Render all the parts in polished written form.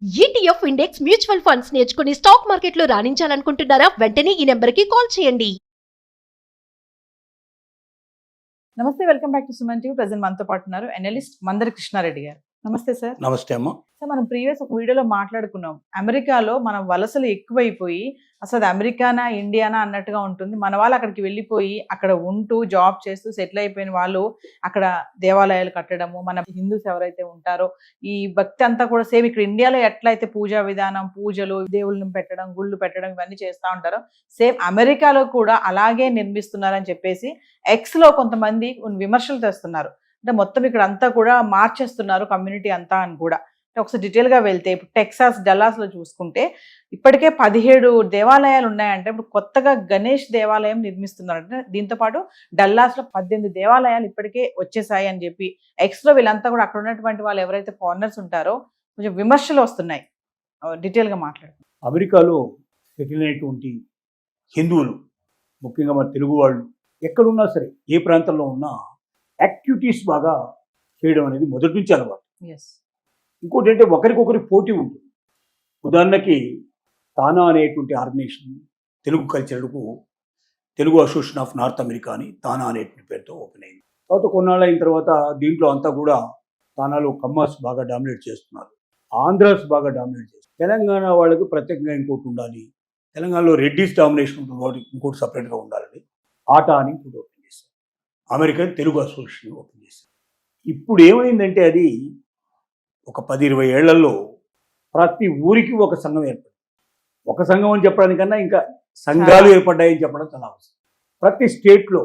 ETF index mutual funds నేర్చుకుని stock మార్కెట్లో రాణించాలనుకుంటున్నారా? వెంటనే ఈ నెంబర్కి కాల్ చేయండి. నమస్తే, welcome back to Suman TV. Present మనతో పాటు ఉన్నారు అనలిస్ట్ మందరి కృష్ణారెడ్డి గారు. నమస్తే సార్. నమస్తే అమ్మ. సార్, మనం ప్రీవియస్ ఒక వీడియోలో మాట్లాడుకున్నాం, అమెరికాలో మన వలసలు ఎక్కువైపోయి అసలు అమెరికానా ఇండియానా అన్నట్టుగా ఉంటుంది. మన వాళ్ళు అక్కడికి వెళ్ళిపోయి అక్కడ ఉంటూ జాబ్ చేస్తూ సెటిల్ అయిపోయిన వాళ్ళు అక్కడ దేవాలయాలు కట్టడము, మన హిందూస్ ఎవరైతే ఉంటారో ఈ భక్తి అంతా కూడా సేమ్ ఇక్కడ ఇండియాలో ఎట్లయితే పూజా విధానం, పూజలు, దేవుళ్ళని పెట్టడం, గుళ్ళు పెట్టడం ఇవన్నీ చేస్తూ ఉంటారో సేమ్ అమెరికాలో కూడా అలాగే నిర్మిస్తున్నారని చెప్పేసి ఎక్స్లో కొంతమంది విమర్శలు తెస్తున్నారు. అంటే మొత్తం ఇక్కడ అంతా కూడా మార్చేస్తున్నారు కమ్యూనిటీ అంతా అని కూడా. అంటే ఒకసారి డీటెయిల్గా వెళ్తే ఇప్పుడు టెక్సాస్ డల్లాస్లో చూసుకుంటే ఇప్పటికే 17 దేవాలయాలు ఉన్నాయంటే ఇప్పుడు కొత్తగా గణేష్ దేవాలయం నిర్మిస్తున్నారంటే దీంతోపాటు డల్లాస్లో 18 దేవాలయాలు ఇప్పటికే వచ్చేసాయి అని చెప్పి ఎక్స్లో వీళ్ళంతా కూడా అక్కడ ఉన్నటువంటి వాళ్ళు ఎవరైతే ఫారినర్స్ ఉంటారో కొంచెం విమర్శలు వస్తున్నాయి. డీటెయిల్గా మాట్లాడుతున్నాం. అమెరికాలో సెటిల్ అయినటువంటి హిందువులు, ముఖ్యంగా మన తెలుగు వాళ్ళు ఎక్కడున్నా సరే, ఏ ప్రాంతంలో ఉన్నా యాక్టివిటీస్ బాగా చేయడం అనేది మొదటి నుంచి అలవాటు. ఇంకోటి అంటే ఒకరికొకరి పోటీ ఉంటుంది. ఉదాహరణకి తానా అనేటువంటి ఆర్గనైజేషన్ తెలుగు కల్చర్కు Telugu association of North America అని తానా అనేటువంటి పేరుతో ఓపెన్ అయింది. తర్వాత కొన్నాళ్ళు అయిన తర్వాత దీంట్లో అంతా కూడా తానాలో కమ్మాస్ బాగా డామినేట్ చేస్తున్నారు, ఆంధ్రాస్ బాగా డామినేట్ చేస్తున్నారు. తెలంగాణ వాళ్ళకి ప్రత్యేకంగా ఇంకోటి ఉండాలి, తెలంగాణలో రెడ్డిస్ డామినేషన్ ఉంటుంది, ఇంకోటి సపరేట్గా ఉండాలని ఆటా అని ఇంకోటి ఓపెన్ చేశారు. అమెరికన్ తెలుగు అసోసియేషన్ ఓపెన్ చేశారు. ఇప్పుడు ఏమైందంటే అది ఒక 10-20 ఏళ్లలో ప్రతి ఊరికి ఒక సంఘం ఏర్పడింది. ఒక సంఘం అని చెప్పడానికన్నా ఇంకా సంఘాలు ఏర్పడ్డాయని చెప్పడం చాలా అవసరం. ప్రతి స్టేట్లో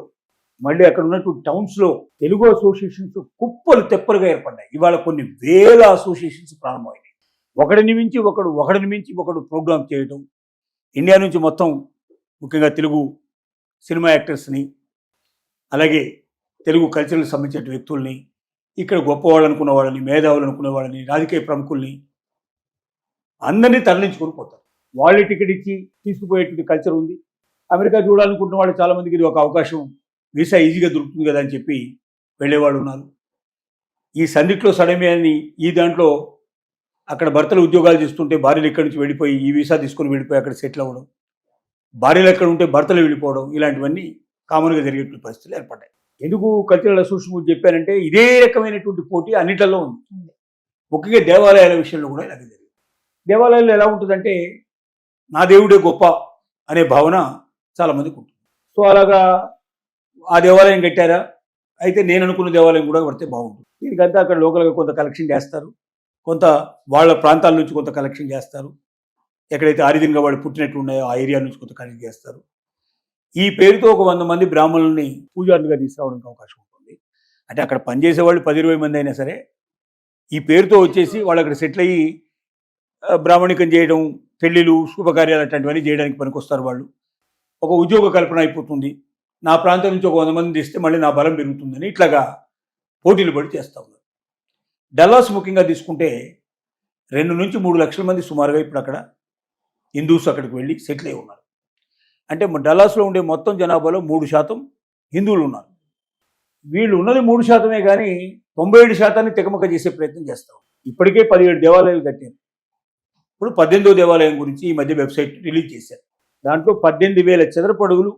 మళ్ళీ అక్కడ ఉన్నటువంటి టౌన్స్లో తెలుగు అసోసియేషన్స్ కుప్పలు తెప్పలుగా ఏర్పడ్డాయి. ఇవాళ కొన్ని వేల అసోసియేషన్స్ ప్రారంభమైనాయి. ఒకడిని మించి ఒకడు ప్రోగ్రామ్ చేయడం. ఇండియా నుంచి మొత్తం ముఖ్యంగా తెలుగు సినిమా యాక్టర్స్ని, అలాగే తెలుగు కల్చర్కి సంబంధించిన వ్యక్తుల్ని, ఇక్కడ గొప్పవాళ్ళు అనుకున్న వాళ్ళని, మేధావులు అనుకునే వాళ్ళని, రాజకీయ ప్రముఖుల్ని అందరినీ తరలించుకొని పోతారు. వాళ్ళే టికెట్ ఇచ్చి తీసుకుపోయేటువంటి కల్చర్ ఉంది. అమెరికా చూడాలనుకుంటున్న వాళ్ళు చాలామందికి ఇది ఒక అవకాశం, వీసా ఈజీగా దొరుకుతుంది కదా అని చెప్పి వెళ్ళేవాళ్ళు ఉన్నారు. ఈ సందిట్లో సడమే అని ఈ దాంట్లో అక్కడ భర్తలు ఉద్యోగాలు చేస్తుంటే భార్యలు ఇక్కడి నుంచి వెళ్ళిపోయి ఈ వీసా తీసుకొని వెళ్ళిపోయి అక్కడ సెటిల్ అవ్వడం, భార్యలు ఎక్కడ ఉంటే భర్తలు వెళ్ళిపోవడం, ఇలాంటివన్నీ కామన్గా జరిగేటువంటి పరిస్థితులు ఏర్పడ్డాయి. ఎందుకు కల్చరల్ అసోసియేషన్ గురించి చెప్పానంటే ఇదే రకమైనటువంటి పోటీ అన్నింటిలో ఉంది. ముఖ్యంగా దేవాలయాల విషయంలో కూడా ఇలాగే జరిగింది. దేవాలయాల్లో ఎలా ఉంటుందంటే నా దేవుడే గొప్ప అనే భావన చాలామందికి ఉంటుంది. సో అలాగా ఆ దేవాలయం కట్టారా, అయితే నేను అనుకున్న దేవాలయం కూడా పడితే బాగుంటుంది. దీనికంతా అక్కడ లోకల్గా కొంత కలెక్షన్ చేస్తారు, కొంత వాళ్ళ ప్రాంతాల నుంచి కొంత కలెక్షన్ చేస్తారు, ఎక్కడైతే ఆరిజిన్గా వాళ్ళు పుట్టినట్టు ఉన్నాయో ఆ ఏరియా నుంచి కొంత కలెక్ట్ చేస్తారు. ఈ పేరుతో ఒక 100 మంది బ్రాహ్మణుల్ని పూజారులుగా తీసుకురావడానికి అవకాశం ఉంటుంది. అంటే అక్కడ పనిచేసే వాళ్ళు 10-20 మంది అయినా సరే ఈ పేరుతో వచ్చేసి వాళ్ళు అక్కడ సెటిల్ అయ్యి బ్రాహ్మణికం చేయడం, పెళ్ళిళ్ళు, శుభకార్యాలు అట్లాంటివన్నీ చేయడానికి పనికొస్తారు. వాళ్ళు ఒక ఉద్యోగ కల్పన అయిపోతుంది. నా ప్రాంతం నుంచి ఒక 100 మంది తీస్తే మళ్ళీ నా బలం పెరుగుతుందని ఇట్లాగా పోటీలు పడి చేస్తూ ఉన్నారు. డల్లాస్ ముఖ్యంగా తీసుకుంటే 2 నుంచి 3 లక్షల మంది సుమారుగా ఇప్పుడు అక్కడ హిందూస్ అక్కడికి వెళ్ళి సెటిల్ అయి ఉన్నారు. అంటే డల్లాస్లో ఉండే మొత్తం జనాభాలో 3% హిందువులు ఉన్నారు. వీళ్ళు ఉన్నది 3%, కానీ 97% తెగమక చేసే ప్రయత్నం చేస్తాం. ఇప్పటికే 17 దేవాలయాలు కట్టారు. ఇప్పుడు 18వ దేవాలయం గురించి ఈ మధ్య వెబ్సైట్ రిలీజ్ చేశారు. దాంట్లో 18,000 చదరపు అడుగులు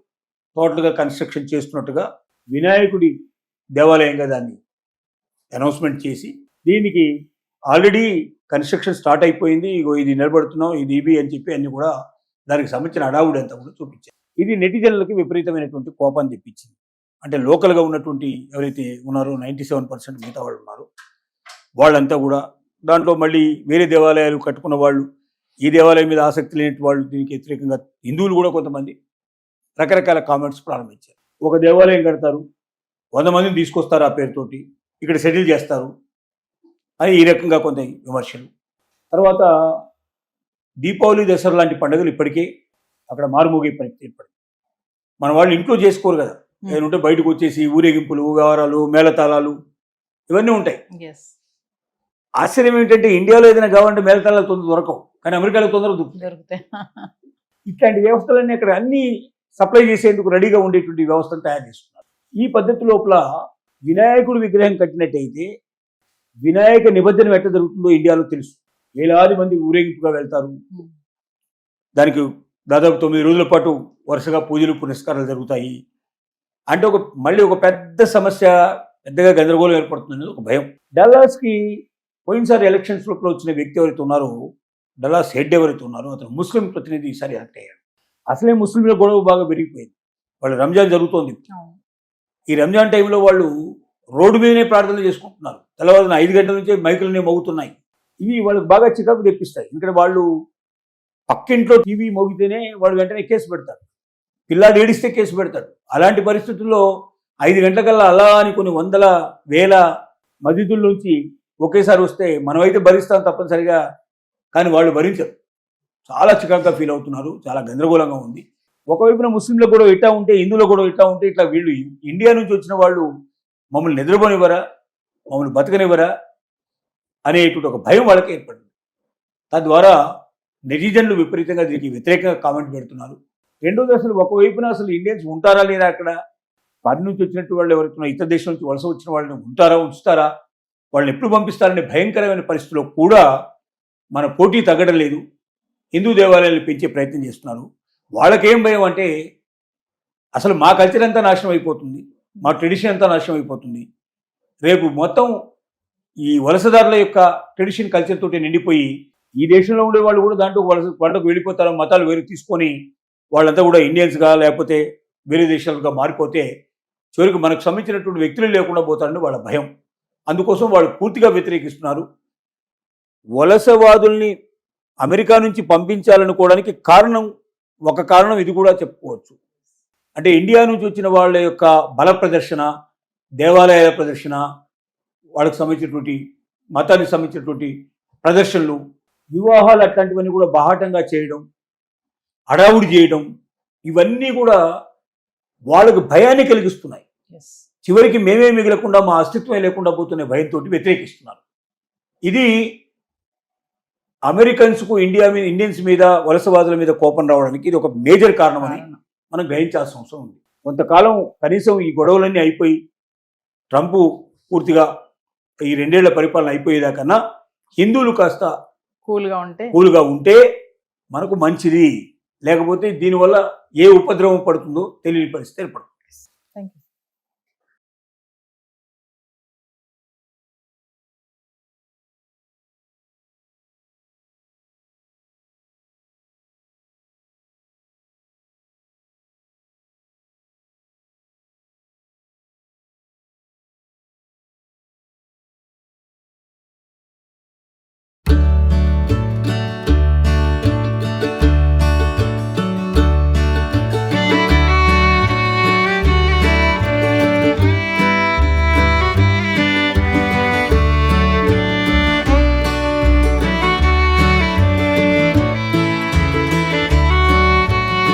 టోటల్గా కన్స్ట్రక్షన్ చేస్తున్నట్టుగా వినాయకుడి దేవాలయంగా దాన్ని అనౌన్స్మెంట్ చేసి, దీనికి ఆల్రెడీ కన్స్ట్రక్షన్ స్టార్ట్ అయిపోయింది, ఇది నిలబడుతున్నాం, ఇది అని చెప్పి అన్ని కూడా దానికి సంబంధించిన అడావుడు అంతా కూడా చూపించారు. ఇది నెటిజన్లకి విపరీతమైనటువంటి కోపాన్ని తెప్పించింది. అంటే లోకల్గా ఉన్నటువంటి ఎవరైతే ఉన్నారో 97% మిగతా వాళ్ళు ఉన్నారు, వాళ్ళంతా కూడా దాంట్లో మళ్ళీ వేరే దేవాలయాలు కట్టుకున్న వాళ్ళు, ఈ దేవాలయం మీద ఆసక్తి లేని వాళ్ళు, దీనికి వ్యతిరేకంగా హిందువులు కూడా కొంతమంది రకరకాల కామెంట్స్ ప్రారంభించారు. ఒక దేవాలయం కడతారు, 100 మందిని తీసుకొస్తారు, ఆ పేరుతోటి ఇక్కడ సెటిల్ చేస్తారు అని ఈ రకంగా కొంత విమర్శలు. తర్వాత దీపావళి, దసరా లాంటి పండుగలు ఇప్పటికే అక్కడ మారుమోగే పరిస్థితి ఏర్పడింది. మన వాళ్ళు ఇంట్లో చేసుకోరు కదా, ఏదంటే బయటకు వచ్చేసి ఊరేగింపులు, వ్యవహారాలు, మేళతాళాలు ఇవన్నీ ఉంటాయి. ఆశ్చర్యం ఏంటంటే ఇండియాలో ఏదైనా కావాలంటే మేళతాళాలు తొందర దొరకవు, కానీ అమెరికాలో తొందరగా దొరుకుతాయి. ఇట్లాంటి వ్యవస్థలన్నీ అక్కడ అన్ని సప్లై చేసేందుకు రెడీగా ఉండేటువంటి వ్యవస్థను తయారు చేస్తున్నారు. ఈ పద్ధతి లోపల వినాయకుడు విగ్రహం కట్టినట్టయితే వినాయక నిమజ్జనం ఎట్లా జరుగుతుందో ఇండియాలో తెలుసు. వేలాది మంది ఊరేగింపుగా వెళ్తారు. దానికి దాదాపు 9 రోజుల పాటు వరుసగా పూజలు పునస్కారాలు జరుగుతాయి. అంటే మళ్ళీ ఒక పెద్ద సమస్య, పెద్దగా గందరగోళం ఏర్పడుతుందనేది ఒక భయం. డల్లాస్కి పోయినసారి ఎలక్షన్స్ లోపల వచ్చిన వ్యక్తి ఎవరైతే ఉన్నారో, డల్లాస్ హెడ్ ఎవరైతే ఉన్నారో అతను ముస్లిం ప్రతినిధి ఈసారి ఎలక్ట్ అయ్యాడు. అసలే ముస్లింల గొడవ బాగా పెరిగిపోయింది. వాళ్ళు రంజాన్ జరుగుతోంది. ఈ రంజాన్ టైంలో వాళ్ళు రోడ్డు మీదనే ప్రార్థనలు చేసుకుంటున్నారు. తెల్లవారున 5 గంటల నుంచే మైకులనే మోగుతున్నాయి. ఇవి వాళ్ళకి బాగా చికాకు తెప్పిస్తాయి. ఎందుకంటే వాళ్ళు పక్కింట్లో టీవీ మోగితేనే వాళ్ళు వెంటనే కేసు పెడతారు. పిల్లాడు ఏడిస్తే కేసు పెడతాడు. అలాంటి పరిస్థితుల్లో 5 గంటలకల్లా అలా అని కొన్ని వందల వేల మసీదుల్లోంచి ఒకేసారి వస్తే మనమైతే భరిస్తాం తప్పనిసరిగా, కానీ వాళ్ళు భరించరు. చాలా చికాకుగా ఫీల్ అవుతున్నారు. చాలా గందరగోళంగా ఉంది. ఒకవైపున ముస్లింల గొడవ ఇట్టా ఉంటే, హిందువుల గొడవ ఇట్టా ఉంటే, ఇట్లా వీళ్ళు ఇండియా నుంచి వచ్చిన వాళ్ళు మమ్మల్ని నిద్రపోనివ్వరా, మమ్మల్ని బతకనివ్వరా అనేటువంటి ఒక భయం వాళ్ళకి ఏర్పడింది. తద్వారా నెటిజన్లు విపరీతంగా దీనికి వ్యతిరేకంగా కామెంట్ పెడుతున్నారు. రెండోది, అసలు ఒకవైపున అసలు ఇండియన్స్ ఉంటారా లేదా, అక్కడ పని నుంచి వచ్చినట్టు వాళ్ళు ఎవరైతున్నా ఇతర దేశం నుంచి వలస వచ్చిన వాళ్ళని ఉంటారా, ఉంచుతారా, వాళ్ళని ఎప్పుడు పంపిస్తారనే భయంకరమైన పరిస్థితిలో కూడా మన పోటీ తగ్గడం లేదు. హిందూ దేవాలయాలు పెంచే ప్రయత్నం చేస్తున్నారు. వాళ్ళకేం భయం అంటే, అసలు మా కల్చర్ అంతా నాశనం అయిపోతుంది, మా ట్రెడిషన్ అంతా నాశనం అయిపోతుంది, రేపు మొత్తం ఈ వలసదారుల యొక్క ట్రెడిషన్ కల్చర్ తోటి నిండిపోయి ఈ దేశంలో ఉండే వాళ్ళు కూడా దాంట్లో వాళ్ళకు వెళ్ళిపోతారు, మతాలు వేరు తీసుకొని వాళ్ళంతా కూడా ఇండియన్స్గా లేకపోతే వేరే దేశాలుగా మారిపోతే చివరికి మనకు సంబంధించినటువంటి వ్యక్తులు లేకుండా పోతారని వాళ్ళ భయం. అందుకోసం వాళ్ళు పూర్తిగా వ్యతిరేకిస్తున్నారు. వలసవాదుల్ని అమెరికా నుంచి పంపించాలనుకోవడానికి ఒక కారణం ఇది కూడా చెప్పుకోవచ్చు. అంటే ఇండియా నుంచి వచ్చిన వాళ్ళ యొక్క బల ప్రదర్శన, దేవాలయాల ప్రదర్శన, వాళ్ళకి సంబంధించినటువంటి మతానికి సంబంధించినటువంటి ప్రదర్శనలు, వివాహాలు అట్లాంటివన్నీ కూడా బాహాటంగా చేయడం, హడావుడి చేయడం, ఇవన్నీ కూడా వాళ్ళకు భయాన్ని కలిగిస్తున్నాయి. చివరికి మేమే మిగలకుండా మా అస్తిత్వం లేకుండా పోతున్న భయంతో వ్యతిరేకిస్తున్నారు. ఇది అమెరికన్స్కు ఇండియన్స్ మీద, వలసవాదుల మీద కోపం రావడానికి ఇది ఒక మేజర్ కారణమని మనం గ్రహించాల్సిన అవసరం ఉంది. కొంతకాలం కనీసం ఈ గొడవలన్నీ అయిపోయి ట్రంప్ పూర్తిగా ఈ 2 ఏళ్ల పరిపాలన అయిపోయేదాకన్నా హిందువులు కాస్త కూల్గా ఉంటే మనకు మంచిది. లేకపోతే దీనివల్ల ఏ ఉపద్రవం పడుతుందో తెలియని పరిస్థితి ఏర్పడుతుంది. Thank you.